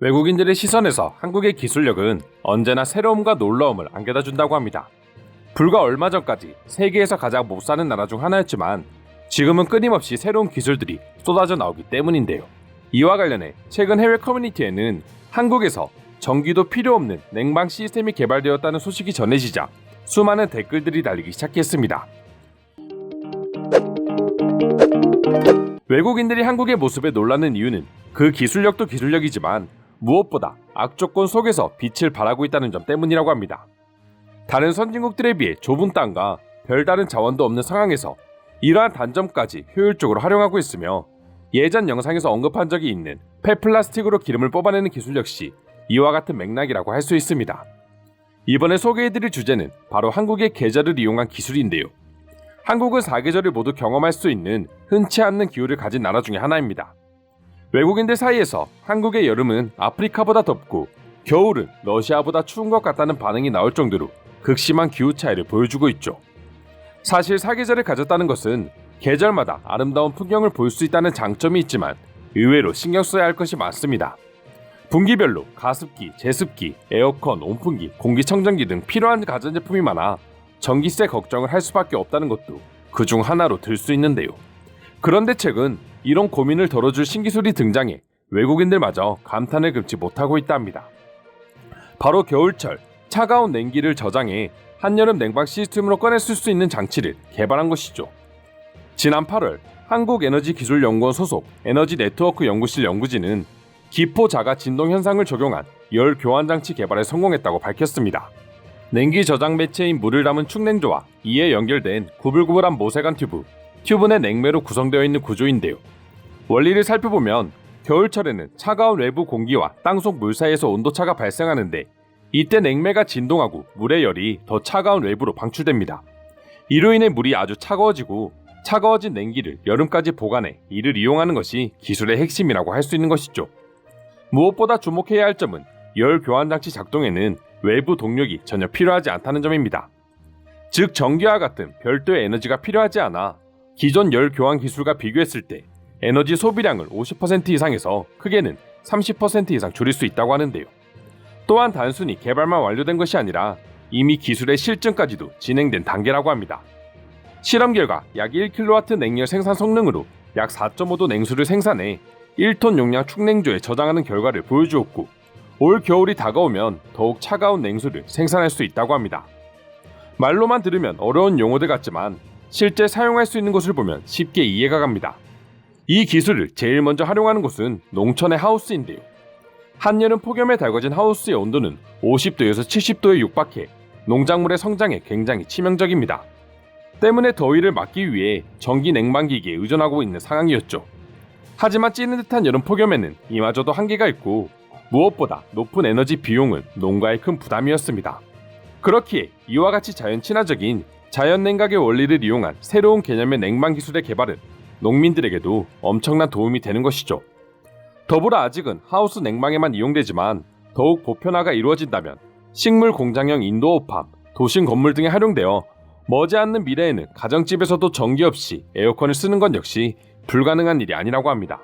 외국인들의 시선에서 한국의 기술력은 언제나 새로움과 놀라움을 안겨다준다고 합니다. 불과 얼마 전까지 세계에서 가장 못 사는 나라 중 하나였지만 지금은 끊임없이 새로운 기술들이 쏟아져 나오기 때문인데요. 이와 관련해 최근 해외 커뮤니티에는 한국에서 전기도 필요 없는 냉방 시스템이 개발되었다는 소식이 전해지자 수많은 댓글들이 달리기 시작했습니다. 외국인들이 한국의 모습에 놀라는 이유는 그 기술력도 기술력이지만 무엇보다 악조건 속에서 빛을 발하고 있다는 점 때문이라고 합니다. 다른 선진국들에 비해 좁은 땅과 별다른 자원도 없는 상황에서 이러한 단점까지 효율적으로 활용하고 있으며 예전 영상에서 언급한 적이 있는 폐플라스틱으로 기름을 뽑아내는 기술 역시 이와 같은 맥락이라고 할 수 있습니다. 이번에 소개해드릴 주제는 바로 한국의 계절을 이용한 기술인데요. 한국은 4계절을 모두 경험할 수 있는 흔치 않는 기후를 가진 나라 중에 하나입니다. 외국인들 사이에서 한국의 여름은 아프리카보다 덥고 겨울은 러시아보다 추운 것 같다는 반응이 나올 정도로 극심한 기후 차이를 보여주고 있죠. 사실 4계절을 가졌다는 것은 계절마다 아름다운 풍경을 볼 수 있다는 장점이 있지만 의외로 신경 써야 할 것이 많습니다. 분기별로 가습기, 제습기, 에어컨, 온풍기, 공기청정기 등 필요한 가전제품이 많아 전기세 걱정을 할 수밖에 없다는 것도 그중 하나로 들 수 있는데요. 그런데 최근 이런 고민을 덜어줄 신기술이 등장해 외국인들마저 감탄을 금치 못하고 있다 합니다. 바로 겨울철 차가운 냉기를 저장해 한여름 냉방 시스템으로 꺼내 쓸 수 있는 장치를 개발한 것이죠. 지난 8월 한국에너지기술연구원 소속 에너지네트워크 연구실 연구진은 기포 자가 진동 현상을 적용한 열 교환 장치 개발에 성공했다고 밝혔습니다. 냉기 저장 매체인 물을 담은 축냉조와 이에 연결된 구불구불한 모세관 튜브 내 냉매로 구성되어 있는 구조인데요. 원리를 살펴보면 겨울철에는 차가운 외부 공기와 땅속 물 사이에서 온도차가 발생하는데 이때 냉매가 진동하고 물의 열이 더 차가운 외부로 방출됩니다. 이로 인해 물이 아주 차가워지고 차가워진 냉기를 여름까지 보관해 이를 이용하는 것이 기술의 핵심이라고 할 수 있는 것이죠. 무엇보다 주목해야 할 점은 열 교환 장치 작동에는 외부 동력이 전혀 필요하지 않다는 점입니다. 즉 전기와 같은 별도의 에너지가 필요하지 않아 기존 열 교환 기술과 비교했을 때 에너지 소비량을 50% 이상에서 크게는 30% 이상 줄일 수 있다고 하는데요. 또한 단순히 개발만 완료된 것이 아니라 이미 기술의 실증까지도 진행된 단계라고 합니다. 실험 결과 약 1kW 냉열 생산 성능으로 약 4.5도 냉수를 생산해 1톤 용량 축냉조에 저장하는 결과를 보여주었고 올 겨울이 다가오면 더욱 차가운 냉수를 생산할 수 있다고 합니다. 말로만 들으면 어려운 용어들 같지만 실제 사용할 수 있는 곳을 보면 쉽게 이해가 갑니다. 이 기술을 제일 먼저 활용하는 곳은 농촌의 하우스인데요. 한여름 폭염에 달궈진 하우스의 온도는 50도에서 70도에 육박해 농작물의 성장에 굉장히 치명적입니다. 때문에 더위를 막기 위해 전기 냉방기기에 의존하고 있는 상황이었죠. 하지만 찌는 듯한 여름 폭염에는 이마저도 한계가 있고 무엇보다 높은 에너지 비용은 농가에 큰 부담이었습니다. 그렇기에 이와 같이 자연 친화적인 자연 냉각의 원리를 이용한 새로운 개념의 냉방 기술의 개발은 농민들에게도 엄청난 도움이 되는 것이죠. 더불어 아직은 하우스 냉방에만 이용되지만 더욱 보편화가 이루어진다면 식물 공장형 인도어팜, 도심 건물 등에 활용되어 머지않는 미래에는 가정집에서도 전기 없이 에어컨을 쓰는 건 역시 불가능한 일이 아니라고 합니다.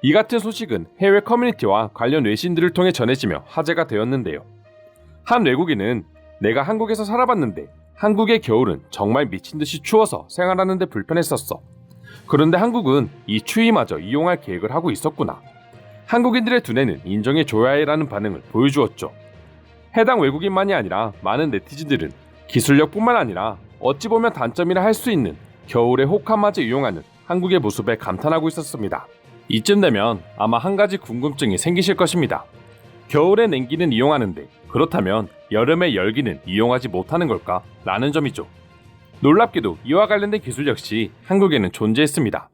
이 같은 소식은 해외 커뮤니티와 관련 외신들을 통해 전해지며 화제가 되었는데요. 한 외국인은 내가 한국에서 살아봤는데 한국의 겨울은 정말 미친듯이 추워서 생활하는데 불편했었어. 그런데 한국은 이 추위마저 이용할 계획을 하고 있었구나. 한국인들의 두뇌는 인정해줘야 해라는 반응을 보여주었죠. 해당 외국인만이 아니라 많은 네티즌들은 기술력뿐만 아니라 어찌 보면 단점이라 할 수 있는 겨울의 혹한마저 이용하는 한국의 모습에 감탄하고 있었습니다. 이쯤 되면 아마 한 가지 궁금증이 생기실 것입니다. 겨울의 냉기는 이용하는데 그렇다면 여름의 열기는 이용하지 못하는 걸까? 라는 점이죠. 놀랍게도 이와 관련된 기술 역시 한국에는 존재했습니다.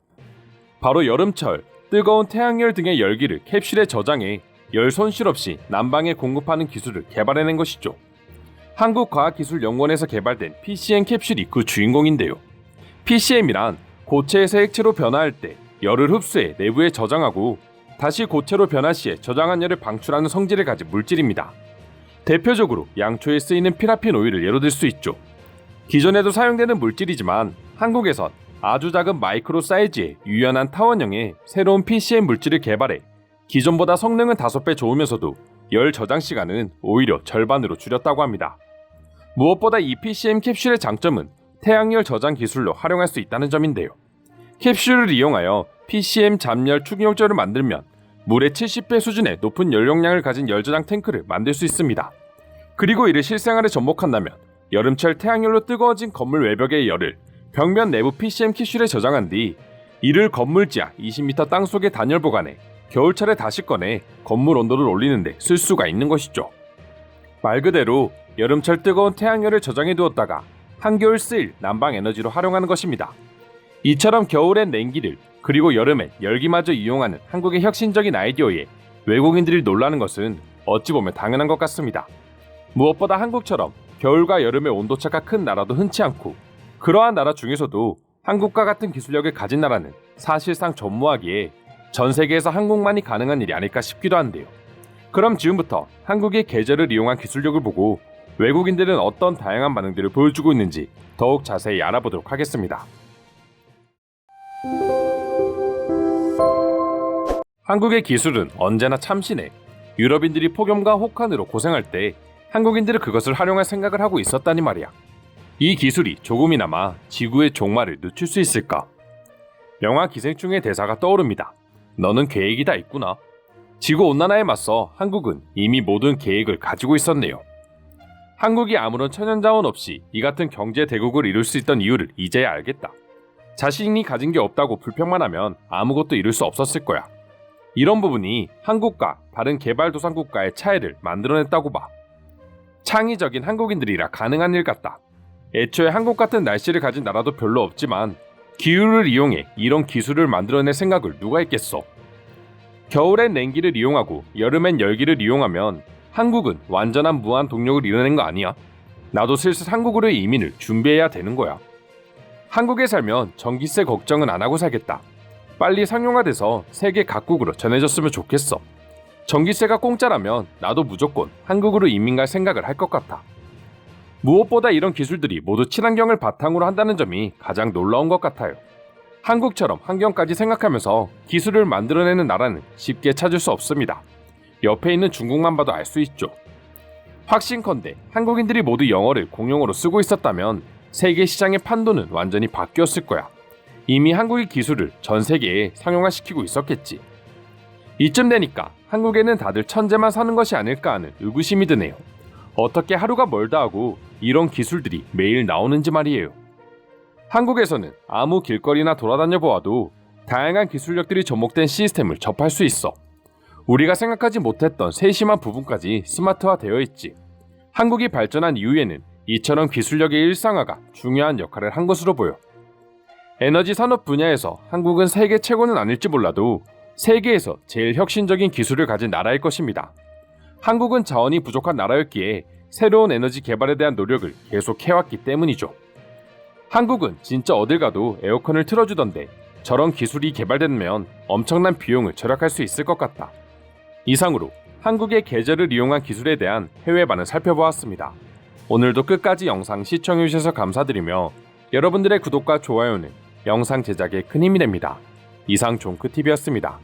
바로 여름철 뜨거운 태양열 등의 열기를 캡슐에 저장해 열 손실 없이 난방에 공급하는 기술을 개발해낸 것이죠. 한국과학기술연구원에서 개발된 PCM 캡슐이 그 주인공인데요. PCM이란 고체에서 액체로 변화할 때 열을 흡수해 내부에 저장하고 다시 고체로 변화 시에 저장한 열을 방출하는 성질을 가진 물질입니다. 대표적으로 양초에 쓰이는 피라핀 오일을 예로 들 수 있죠. 기존에도 사용되는 물질이지만 한국에선 아주 작은 마이크로 사이즈의 유연한 타원형의 새로운 PCM 물질을 개발해 기존보다 성능은 5배 좋으면서도 열 저장 시간은 오히려 절반으로 줄였다고 합니다. 무엇보다 이 PCM 캡슐의 장점은 태양열 저장 기술로 활용할 수 있다는 점인데요. 캡슐을 이용하여 PCM 잠열 충격조를 만들면 물의 70배 수준의 높은 연료량을 가진 열저장 탱크를 만들 수 있습니다. 그리고 이를 실생활에 접목한다면 여름철 태양열로 뜨거워진 건물 외벽의 열을 벽면 내부 PCM 캡슐에 저장한 뒤 이를 건물 지하 20m 땅속에 단열 보관해 겨울철에 다시 꺼내 건물 온도를 올리는데 쓸 수가 있는 것이죠. 말 그대로 여름철 뜨거운 태양열을 저장해 두었다가 한겨울 쓰일 난방 에너지로 활용하는 것입니다. 이처럼 겨울엔 냉기를 그리고 여름엔 열기마저 이용하는 한국의 혁신적인 아이디어에 외국인들이 놀라는 것은 어찌 보면 당연한 것 같습니다. 무엇보다 한국처럼 겨울과 여름의 온도차가 큰 나라도 흔치 않고 그러한 나라 중에서도 한국과 같은 기술력을 가진 나라는 사실상 전무하기에 전 세계에서 한국만이 가능한 일이 아닐까 싶기도 한데요. 그럼 지금부터 한국의 계절을 이용한 기술력을 보고 외국인들은 어떤 다양한 반응들을 보여주고 있는지 더욱 자세히 알아보도록 하겠습니다. 한국의 기술은 언제나 참신해. 유럽인들이 폭염과 혹한으로 고생할 때 한국인들은 그것을 활용할 생각을 하고 있었다니 말이야. 이 기술이 조금이나마 지구의 종말을 늦출 수 있을까? 영화 기생충의 대사가 떠오릅니다. 너는 계획이 다 있구나. 지구온난화에 맞서 한국은 이미 모든 계획을 가지고 있었네요. 한국이 아무런 천연자원 없이 이 같은 경제 대국을 이룰 수 있던 이유를 이제야 알겠다. 자신이 가진 게 없다고 불평만 하면 아무것도 이룰 수 없었을 거야. 이런 부분이 한국과 다른 개발도상 국가의 차이를 만들어냈다고 봐. 창의적인 한국인들이라 가능한 일 같다. 애초에 한국 같은 날씨를 가진 나라도 별로 없지만 기후를 이용해 이런 기술을 만들어낼 생각을 누가 했겠어. 겨울엔 냉기를 이용하고 여름엔 열기를 이용하면 한국은 완전한 무한 동력을 이뤄낸 거 아니야? 나도 슬슬 한국으로 이민을 준비해야 되는 거야. 한국에 살면 전기세 걱정은 안 하고 살겠다. 빨리 상용화돼서 세계 각국으로 전해졌으면 좋겠어. 전기세가 공짜라면 나도 무조건 한국으로 이민 갈 생각을 할 것 같아. 무엇보다 이런 기술들이 모두 친환경을 바탕으로 한다는 점이 가장 놀라운 것 같아요. 한국처럼 환경까지 생각하면서 기술을 만들어내는 나라는 쉽게 찾을 수 없습니다. 옆에 있는 중국만 봐도 알 수 있죠. 확신컨대 한국인들이 모두 영어를 공용어로 쓰고 있었다면 세계 시장의 판도는 완전히 바뀌었을 거야. 이미 한국의 기술을 전 세계에 상용화시키고 있었겠지. 이쯤 되니까 한국에는 다들 천재만 사는 것이 아닐까 하는 의구심이 드네요. 어떻게 하루가 멀다 하고 이런 기술들이 매일 나오는지 말이에요. 한국에서는 아무 길거리나 돌아다녀 보아도 다양한 기술력들이 접목된 시스템을 접할 수 있어. 우리가 생각하지 못했던 세심한 부분까지 스마트화되어 있지. 한국이 발전한 이후에는 이처럼 기술력의 일상화가 중요한 역할을 한 것으로 보여. 에너지 산업 분야에서 한국은 세계 최고는 아닐지 몰라도 세계에서 제일 혁신적인 기술을 가진 나라일 것입니다. 한국은 자원이 부족한 나라였기에 새로운 에너지 개발에 대한 노력을 계속 해왔기 때문이죠. 한국은 진짜 어딜 가도 에어컨을 틀어주던데 저런 기술이 개발되면 엄청난 비용을 절약할 수 있을 것 같다. 이상으로 한국의 계절을 이용한 기술에 대한 해외 반응을 살펴보았습니다. 오늘도 끝까지 영상 시청해주셔서 감사드리며 여러분들의 구독과 좋아요는 영상 제작에 큰 힘이 됩니다. 이상 종크TV였습니다.